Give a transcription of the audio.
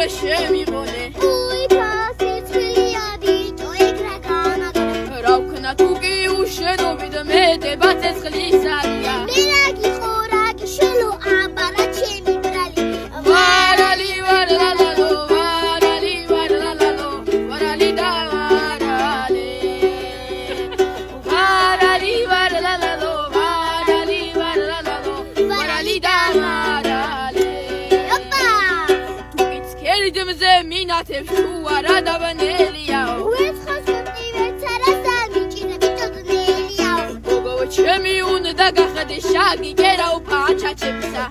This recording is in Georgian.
დღე შემიღონე რა ვქნა თუ კი უშენობით მე დება ცეცხლის არია მინათებს თუ არა დაბანელიაო გოგო ჩემი უნდა გახადე შაგი კერაო პაჩაჩებსა